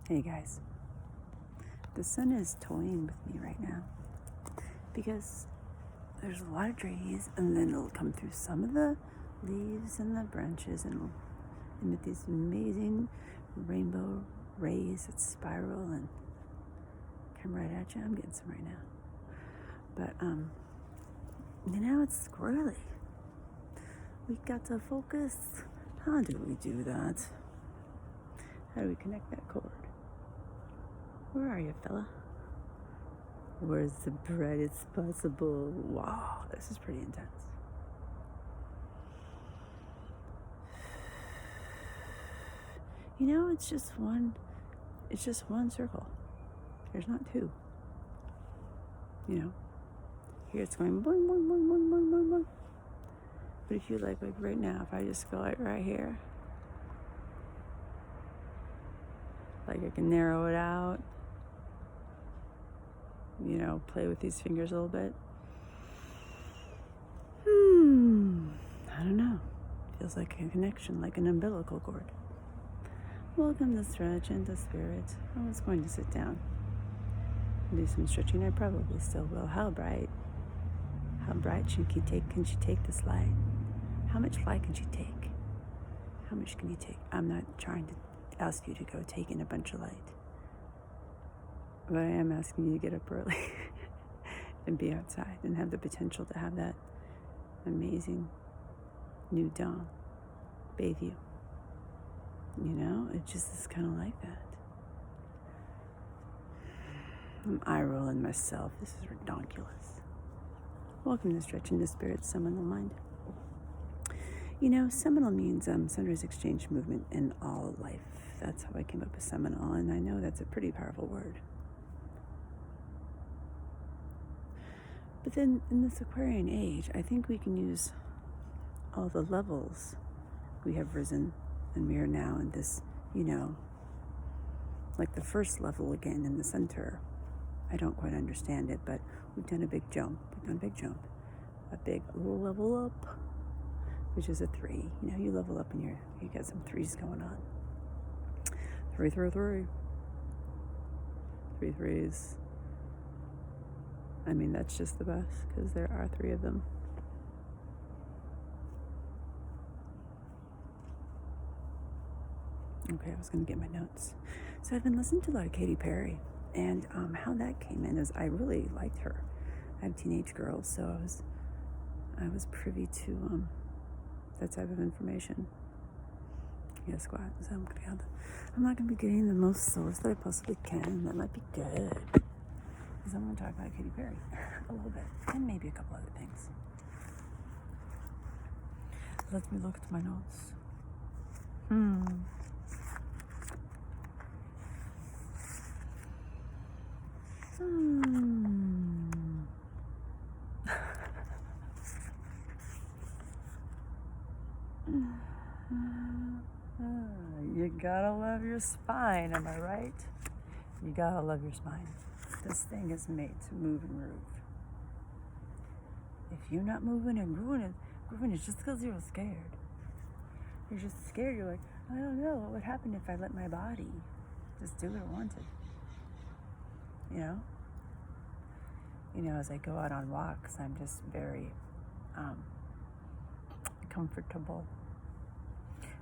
Hey guys, the sun is toying with me right now because there's a lot of trees, and then it'll come through some of the leaves and the branches and it'll emit these amazing rainbow rays that spiral and come right at you. I'm getting some right now. But now it's squirrely. We got to focus. How do we do that? How do we connect that cord? Where are you, fella? Where's the brightest possible? Wow, this is pretty intense. You know, it's just one circle. There's not two. You know, here it's going boing, boing, boing, boing, boing, boing, boing. But if you like right now, if I just go like right here, like I can narrow it out, you know, play with these fingers a little bit. I don't know. Feels like a connection, like an umbilical cord. Welcome to Stretch into Spirit. I was going to sit down and do some stretching. I probably still will. How bright can she take this light? How much light can she take? How much can you take? I'm not trying to ask you to go take in a bunch of light, but I am asking you to get up early and be outside and have the potential to have that amazing new dawn bathe you. You know, it just is kind of like that. I'm eye rolling myself. This is redonkulous. Welcome to Stretch into Spirit, Seminal Mind. You know, seminal means sunrise exchange movement in all life. That's how I came up with seminal, and I know that's a pretty powerful word. But then in this Aquarian age, I think we can use all the levels we have risen, and we are now in this, you know, like the first level again in the center. I don't quite understand it, but we've done a big jump. A big level up, which is a 3. You know, you level up and you got some 3s going on. 3, 3, 3. 3 3s. I mean, that's just the best because there are 3 of them. Okay, I was going to get my notes. So I've been listening to a lot of Katy Perry, and how that came in is I really liked her. I have teenage girls, so I was privy to that type of information. Yeah, squat. So I'm not going to be getting the most source that I possibly can. That might be good, because I'm going to talk about Katy Perry a little bit, and maybe a couple other things. Let me look at my notes. You gotta love your spine, am I right? You gotta love your spine. This thing is made to move and groove. If you're not moving and grooving it's just because you're scared. You're just scared. You're like, I don't know what would happen if I let my body just do what it wanted. You know, as I go out on walks, I'm just very comfortable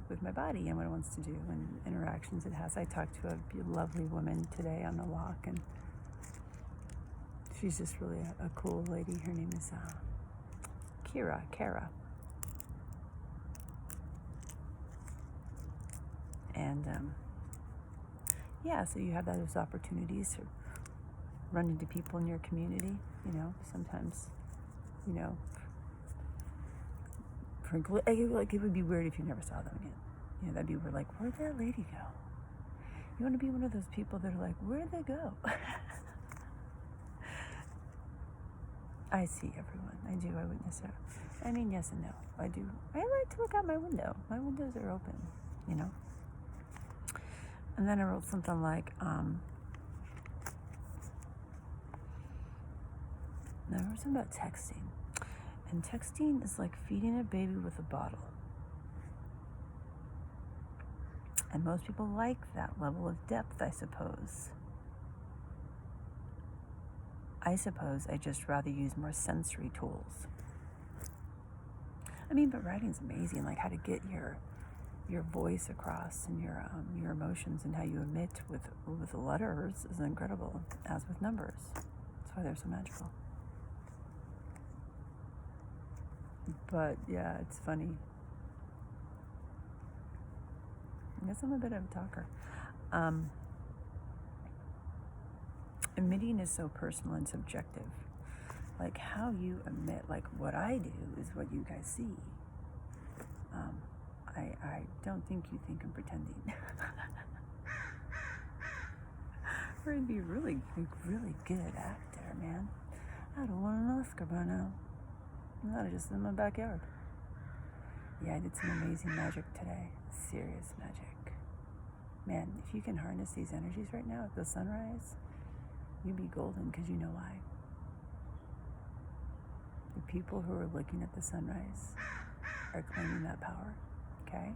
with my body and what it wants to do and interactions it has. I talked to a lovely woman today on the walk, and she's just really a cool lady. Her name is Kara. And so you have those opportunities to run into people in your community. You know, sometimes, you know, like it would be weird if you never saw them again. You know, that'd be weird. Like, where'd that lady go? You want to be one of those people that are like, where'd they go? I see everyone. I do. I witness her. I mean, yes and no. I do. I like to look out my window. My windows are open, you know. And then I wrote something like, I wrote something about texting. And texting is like feeding a baby with a bottle. And most people like that level of depth, I suppose. I just rather use more sensory tools. I mean, but writing's amazing, like how to get your voice across and your emotions and how you emit with letters is incredible, as with numbers. That's why they're so magical. But yeah, it's funny. I guess I'm a bit of a talker. Emitting is so personal and subjective. Like how you emit, like what I do is what you guys see. I don't think you think I'm pretending. Or I'd be really good actor, man. I'd have won an Oscar by now. Not just in my backyard. Yeah, I did some amazing magic today. Serious magic. Man, if you can harness these energies right now at the sunrise, you'd be golden, because you know why. The people who are looking at the sunrise are claiming that power, okay?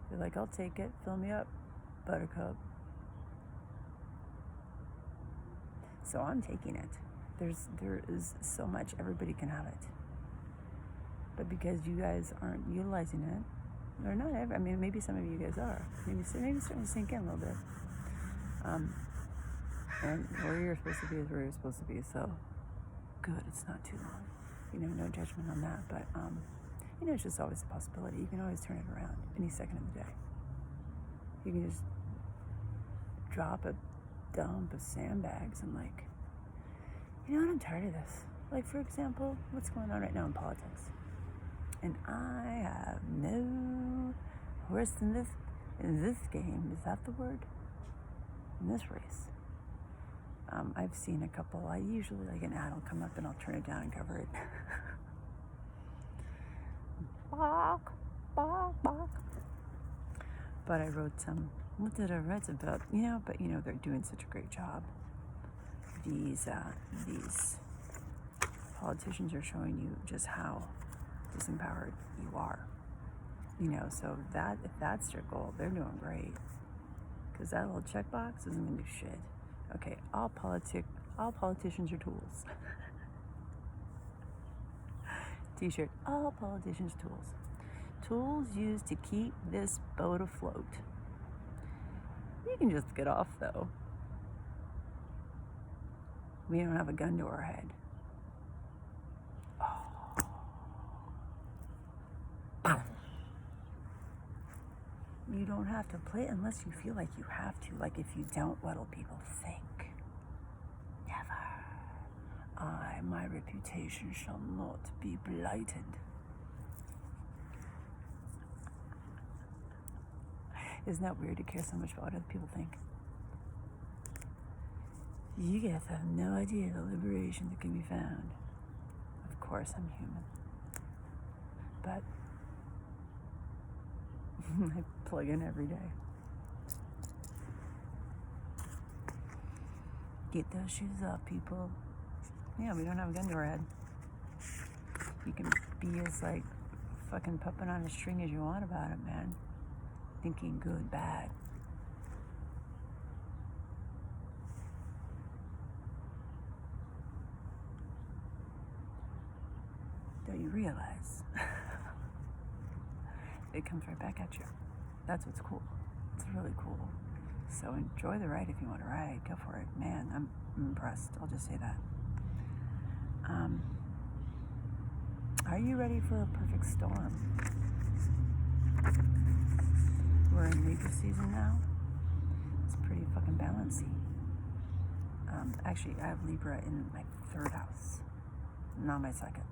They're like, I'll take it, fill me up, buttercup. So I'm taking it. There is so much, everybody can have it. But because you guys aren't utilizing it, or not ever, I mean, maybe some of you guys are. Maybe it's starting to sink in a little bit. And where you're supposed to be is where you're supposed to be, so good, it's not too long. You know, no judgment on that, but, you know, it's just always a possibility. You can always turn it around any second of the day. You can just drop a dump of sandbags and like, you know what, I'm tired of this. Like, for example, what's going on right now in politics? And I have no horse in this game. Is that the word? In this race. I've seen a couple. I usually, like, an ad will come up and I'll turn it down and cover it. Bark, bark, bark. But I wrote some. What did I write about? You know, but you know, they're doing such a great job. These politicians are showing you just how disempowered you are. You know, so that if that's your goal, they're doing great. Because that little checkbox isn't gonna do shit. Okay, all politicians are tools. T-shirt, all politicians tools. Tools used to keep this boat afloat. You can just get off, though. We don't have a gun to our head. You don't have to play it unless you feel like you have to. Like, if you don't, what'll people think? Never. My reputation shall not be blighted. Isn't that weird to care so much about what other people think? You guys have no idea the liberation that can be found. Of course, I'm human. But I plug in every day. Get those shoes off, people. Yeah, we don't have a gun to our head. You can be as, like, fucking puppet on a string as you want about it, man. Thinking good, bad. Don't you realize it comes right back at you? That's what's cool. It's really cool. So enjoy the ride if you want to ride. Go for it. Man, I'm impressed. I'll just say that. Are you ready for a perfect storm? We're in Libra season now. It's pretty fucking balancy. Actually, I have Libra in my third house, not my second.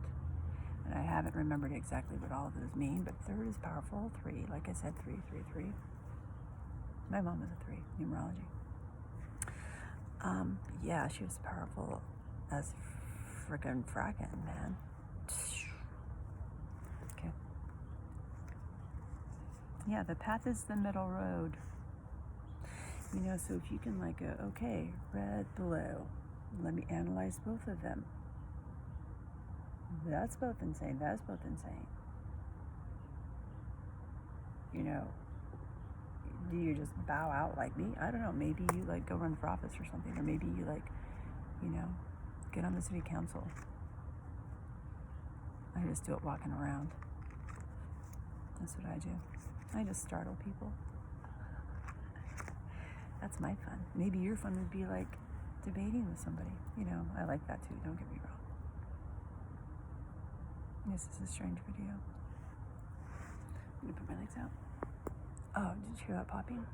And I haven't remembered exactly what all of those mean, but third is powerful. 3, like I said, 3, 3, 3. My mom was a 3, numerology. Yeah, she was powerful as frickin' frackin', man. Okay. Yeah, the path is the middle road. You know, so if you can, like, go, okay, red, blue, let me analyze both of them. That's both insane. That's both insane. You know, Do you just bow out like me? I don't know. Maybe you like go run for office or something, or maybe you like, you know, get on the city council. I just do it walking around. That's what I do. I just startle people. That's my fun. Maybe your fun would be like debating with somebody. You know, I like that too, don't get me wrong. This is a strange video. I'm gonna put my legs out. Oh, did you hear that popping?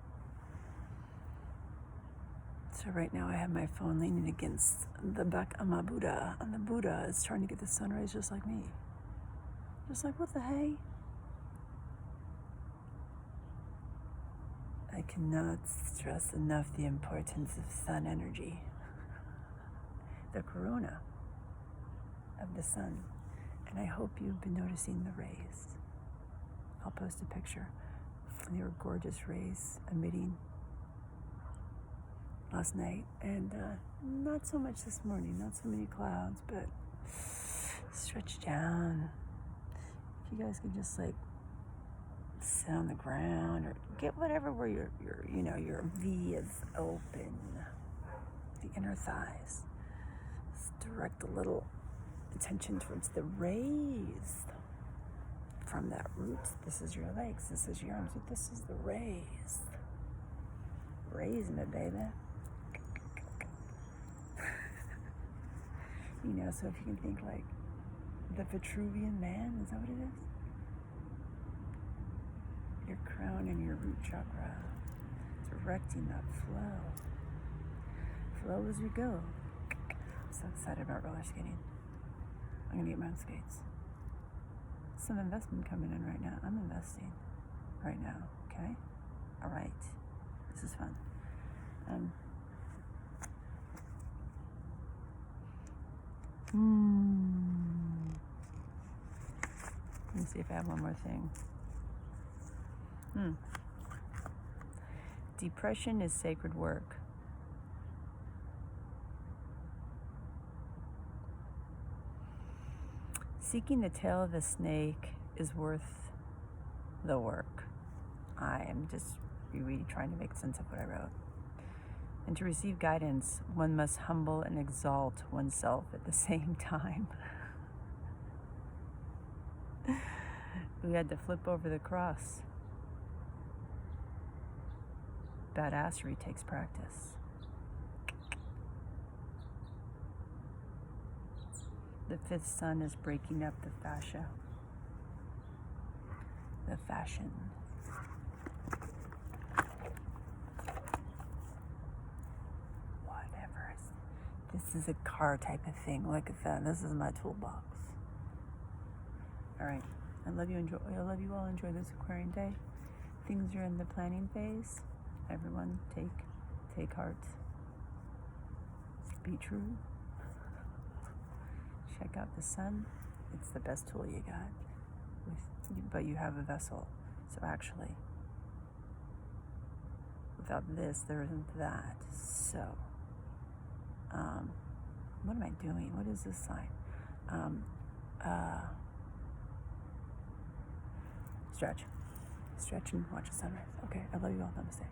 So right now I have my phone leaning against the back of my Buddha, and the Buddha is trying to get the sunrise just like me. Just like, what the hey? I cannot stress enough the importance of sun energy. The corona of the sun. And I hope you've been noticing the rays. I'll post a picture. They were gorgeous rays emitting last night. And not so much this morning, not so many clouds, but stretch down. If you guys could just like sit on the ground or get whatever where your V is open, the inner thighs. Just direct a little attention towards the rays from that root. This is your legs, this is your arms, but this is the rays. Raising it, baby. So if you can think like the Vitruvian Man, is that what it is? Your crown and your root chakra, directing that flow. Flow as we go. I'm so excited about roller skating. I'm gonna get my own skates. Some investment coming in right now. I'm investing right now, okay? All right, this is fun. Let me see if I have one more thing. Depression is sacred work. Seeking the tail of the snake is worth the work. I am just really trying to make sense of what I wrote. And to receive guidance, one must humble and exalt oneself at the same time. We had to flip over the cross. Badassery takes practice. The fifth sun is breaking up the fascia. The fashion. Whatever. This is a car type of thing. Look at that. This is my toolbox. All right. I love you all. Enjoy this Aquarian day. Things are in the planning phase. Everyone take heart. Be true. Check out the sun. It's the best tool you got. But you have a vessel. So actually, without this, there isn't that. So, what am I doing? What is this sign? Stretch and watch the sunrise. Okay, I love you all. Namaste.